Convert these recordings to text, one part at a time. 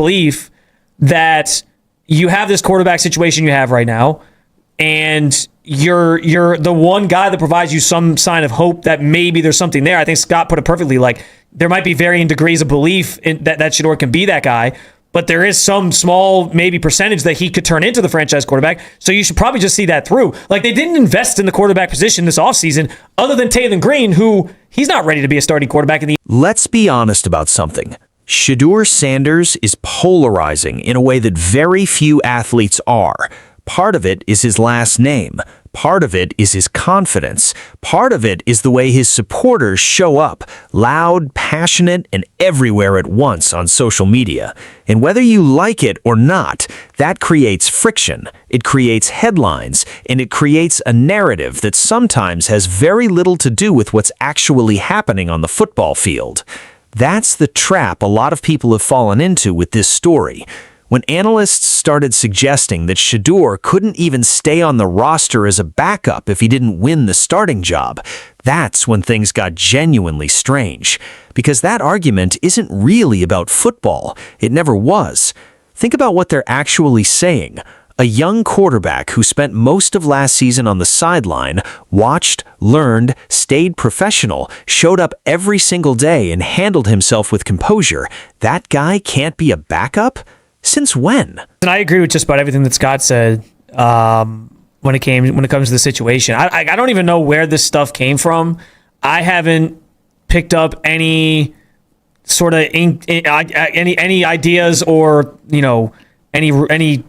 belief that you have this quarterback situation you have right now, and you're the one guy that provides you some sign of hope that maybe there's something there. I think Scott put it perfectly. Like, there might be varying degrees of belief in that Shedeur can be that guy, but there is some small maybe percentage that he could turn into the franchise quarterback. So you should probably just see that through. Like, they didn't invest in the quarterback position this offseason other than Taylor Green, who he's not ready to be a starting quarterback in the. Let's be honest about something. Shedeur Sanders is polarizing in a way that very few athletes are. Part of it is his last name. Part of it is his confidence. Part of it is the way his supporters show up, loud, passionate, and everywhere at once on social media. And whether you like it or not, that creates friction. It creates headlines, and it creates a narrative that sometimes has very little to do with what's actually happening on the football field. That's the trap a lot of people have fallen into with this story. When analysts started suggesting that Shedeur couldn't even stay on the roster as a backup if he didn't win the starting job, that's when things got genuinely strange. Because that argument isn't really about football. It never was. Think about what they're actually saying. A young quarterback who spent most of last season on the sideline, watched, learned, stayed professional, showed up every single day and handled himself with composure. That guy can't be a backup? Since when? And I agree with just about everything that Scott said when it comes to the situation. I don't even know where this stuff came from. I haven't picked up any sort of any ideas or any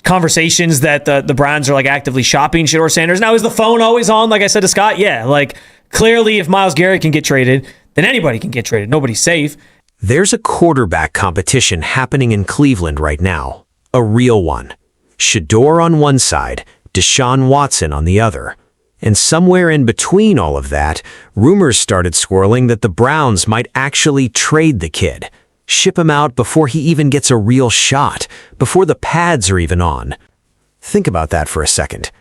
conversations that the Browns are like actively shopping Shedeur Sanders. Now, is the phone always on? Like I said to Scott, yeah. Like, clearly, if Myles Garrett can get traded, then anybody can get traded. Nobody's safe. There's a quarterback competition happening in Cleveland right now. A real one. Shedeur on one side, Deshaun Watson on the other. And somewhere in between all of that, rumors started swirling that the Browns might actually trade the kid. Ship him out before he even gets a real shot, before the pads are even on. Think about that for a second.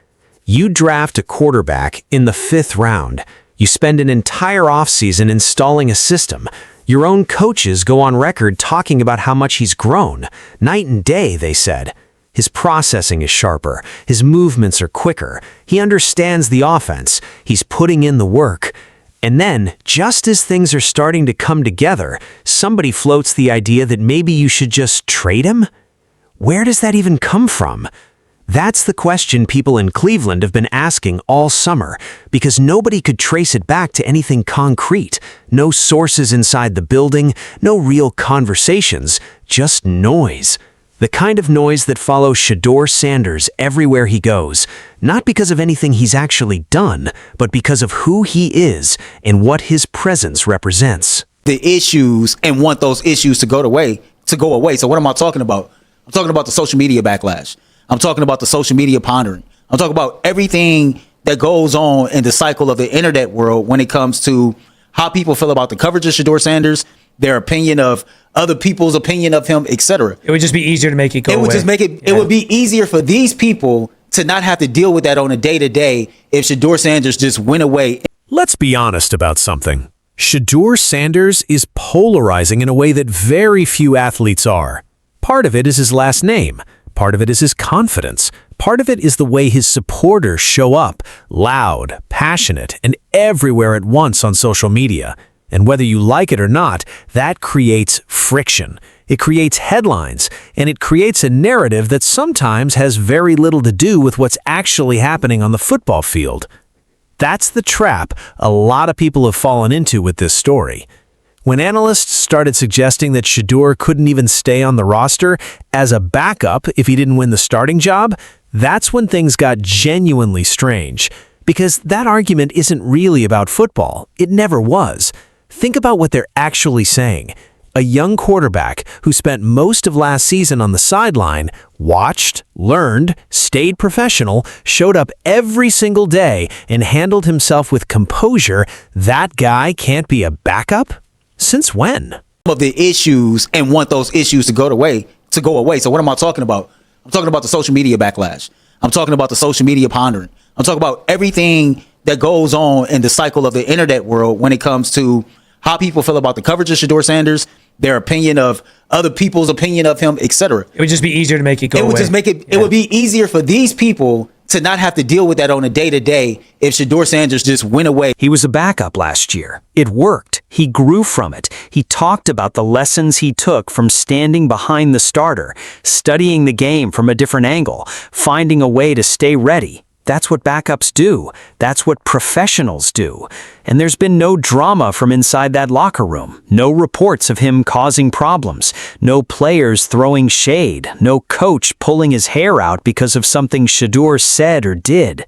You draft a quarterback in the 5th round. You spend an entire offseason installing a system. Your own coaches go on record talking about how much he's grown. Night and day, they said. His processing is sharper. His movements are quicker. He understands the offense. He's putting in the work. And then, just as things are starting to come together, somebody floats the idea that maybe you should just trade him? Where does that even come from? That's the question people in Cleveland have been asking all summer, because nobody could trace it back to anything concrete. No sources inside the building, no real conversations, just noise. The kind of noise that follows Shedeur Sanders everywhere he goes, not because of anything he's actually done, but because of who he is and what his presence represents. The issues and want those issues to go away. So what am I talking about? I'm talking about the social media backlash. I'm talking about the social media pondering. I'm talking about everything that goes on in the cycle of the internet world when it comes to how people feel about the coverage of Shedeur Sanders, their opinion of other people's opinion of him, etc. It would just be easier to make it go away. It would just make it. Yeah. It would be easier for these people to not have to deal with that on a day-to-day if Shedeur Sanders just went away. Let's be honest about something. Shedeur Sanders is polarizing in a way that very few athletes are. Part of it is his last name. Part of it is his confidence. Part of it is the way his supporters show up, loud, passionate, and everywhere at once on social media. And whether you like it or not, that creates friction. It creates headlines, and it creates a narrative that sometimes has very little to do with what's actually happening on the football field. That's the trap a lot of people have fallen into with this story. When analysts started suggesting that Shedeur couldn't even stay on the roster as a backup if he didn't win the starting job, that's when things got genuinely strange. Because that argument isn't really about football. It never was. Think about what they're actually saying. A young quarterback who spent most of last season on the sideline, watched, learned, stayed professional, showed up every single day, and handled himself with composure, that guy can't be a backup? Since when? Of the issues and want those issues to go away. So what am I talking about? I'm talking about the social media backlash. I'm talking about the social media pondering. I'm talking about everything that goes on in the cycle of the internet world when it comes to how people feel about the coverage of Shedeur Sanders, their opinion of other people's opinion of him, etc. It would just be easier to make it go away. It would just make it. It would be easier for these people to not have to deal with that on a day-to-day if Shedeur Sanders just went away. He was a backup last year. It worked. He grew from it. He talked about the lessons he took from standing behind the starter, studying the game from a different angle, finding a way to stay ready. That's what backups do. That's what professionals do. And there's been no drama from inside that locker room. No reports of him causing problems. No players throwing shade. No coach pulling his hair out because of something Shedeur said or did.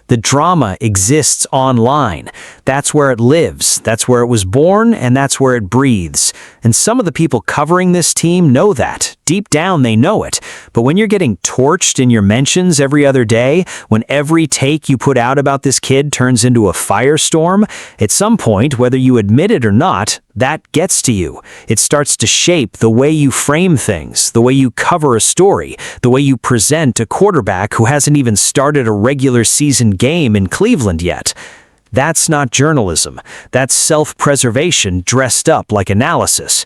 The drama exists online. That's where it lives. That's where it was born, and that's where it breathes. And some of the people covering this team know that. Deep down, they know it. But when you're getting torched in your mentions every other day, when every take you put out about this kid turns into a firestorm, at some point, whether you admit it or not, that gets to you. It starts to shape the way you frame things, the way you cover a story, the way you present a quarterback who hasn't even started a regular season game in Cleveland yet. That's not journalism. That's self-preservation dressed up like analysis.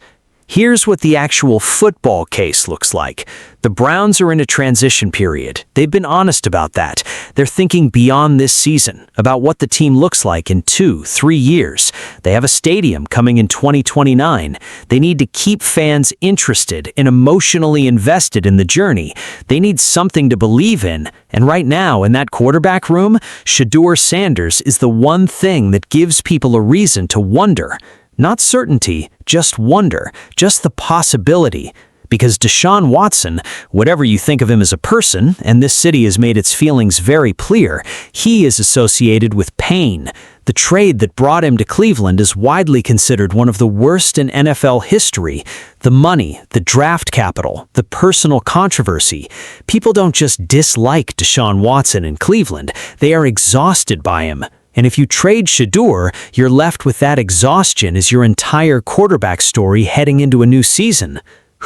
Here's what the actual football case looks like. The Browns are in a transition period. They've been honest about that. They're thinking beyond this season, about what the team looks like in 2-3 years. They have a stadium coming in 2029. They need to keep fans interested and emotionally invested in the journey. They need something to believe in. And right now, in that quarterback room, Shedeur Sanders is the one thing that gives people a reason to wonder. Not certainty, just wonder, just the possibility. Because Deshaun Watson, whatever you think of him as a person, and this city has made its feelings very clear, he is associated with pain. The trade that brought him to Cleveland is widely considered one of the worst in NFL history. The money, the draft capital, the personal controversy. People don't just dislike Deshaun Watson in Cleveland, they are exhausted by him. And if you trade Shedeur, you're left with that exhaustion as your entire quarterback story heading into a new season.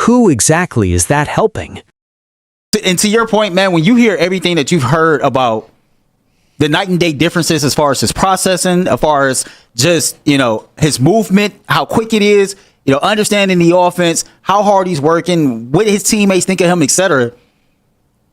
Who exactly is that helping? And to your point, man, when you hear everything that you've heard about the night and day differences as far as his processing, as far as just, his movement, how quick it is, understanding the offense, how hard he's working, what his teammates think of him, etc.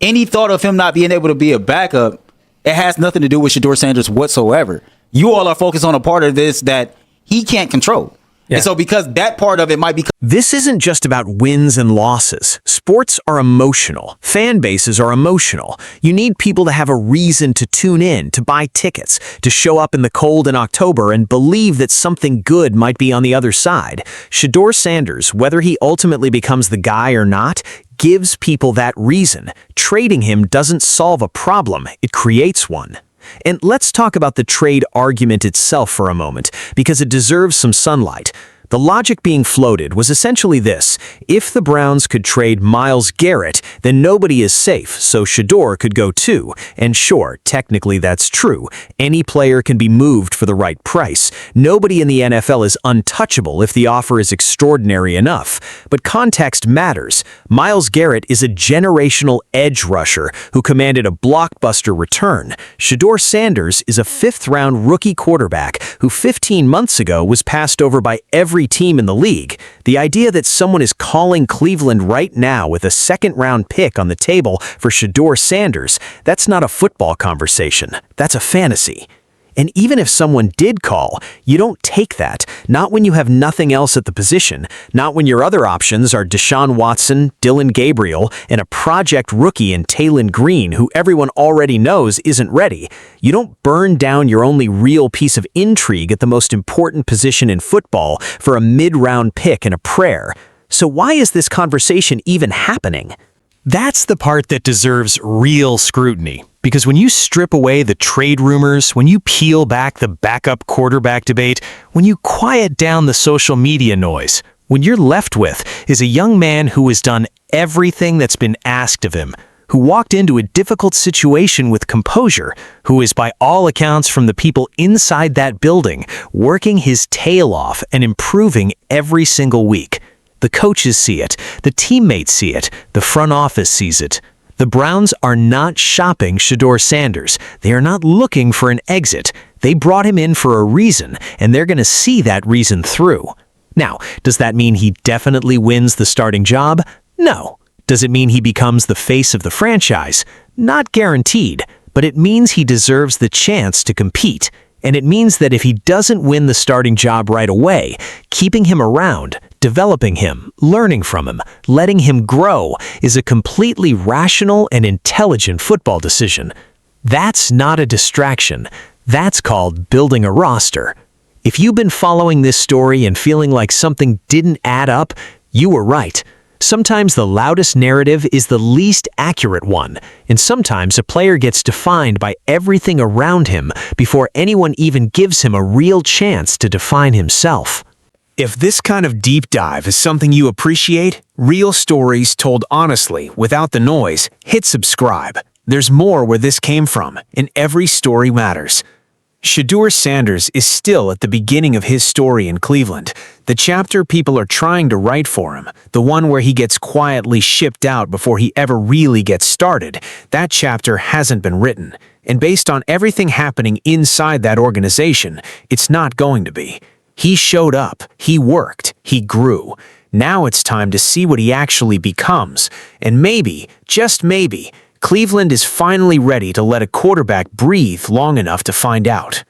Any thought of him not being able to be a backup, it has nothing to do with Shedeur Sanders whatsoever. You all are focused on a part of this that he can't control. Yeah. And so because that part of it might be... This isn't just about wins and losses. Sports are emotional. Fan bases are emotional. You need people to have a reason to tune in, to buy tickets, to show up in the cold in October and believe that something good might be on the other side. Shedeur Sanders, whether he ultimately becomes the guy or not, gives people that reason. Trading him doesn't solve a problem, it creates one. And let's talk about the trade argument itself for a moment, because it deserves some sunlight. The logic being floated was essentially this: if the Browns could trade Myles Garrett, then nobody is safe, so Shedeur could go too. And sure, technically that's true. Any player can be moved for the right price. Nobody in the NFL is untouchable if the offer is extraordinary enough. But context matters. Myles Garrett is a generational edge rusher who commanded a blockbuster return. Shedeur Sanders is a fifth-round rookie quarterback who 15 months ago was passed over by every team in the league. The idea that someone is calling Cleveland right now with a second-round pick on the table for Shedeur Sanders, that's not a football conversation. That's a fantasy. And even if someone did call, you don't take that. Not when you have nothing else at the position. Not when your other options are Deshaun Watson, Dylan Gabriel, and a project rookie in Taylon Green who everyone already knows isn't ready. You don't burn down your only real piece of intrigue at the most important position in football for a mid-round pick and a prayer. So why is this conversation even happening? That's the part that deserves real scrutiny. Because when you strip away the trade rumors, when you peel back the backup quarterback debate, when you quiet down the social media noise, what you're left with is a young man who has done everything that's been asked of him, who walked into a difficult situation with composure, who is by all accounts from the people inside that building, working his tail off and improving every single week. The coaches see it, the teammates see it, the front office sees it. The Browns are not shopping Shedeur Sanders. They are not looking for an exit. They brought him in for a reason, and they're going to see that reason through. Now, does that mean he definitely wins the starting job? No. Does it mean he becomes the face of the franchise? Not guaranteed, but it means he deserves the chance to compete. And it means that if he doesn't win the starting job right away, keeping him around, developing him, learning from him, letting him grow is a completely rational and intelligent football decision. That's not a distraction. That's called building a roster. If you've been following this story and feeling like something didn't add up, you were right. Sometimes the loudest narrative is the least accurate one, and sometimes a player gets defined by everything around him before anyone even gives him a real chance to define himself. If this kind of deep dive is something you appreciate, real stories told honestly, without the noise, hit subscribe. There's more where this came from, and every story matters. Shedeur Sanders is still at the beginning of his story in Cleveland, the chapter people are trying to write for him, the one where he gets quietly shipped out before he ever really gets started. That chapter hasn't been written, and based on everything happening inside that organization, it's not going to be. He showed up, he worked, he grew. Now it's time to see what he actually becomes, and maybe, just maybe, Cleveland is finally ready to let a quarterback breathe long enough to find out.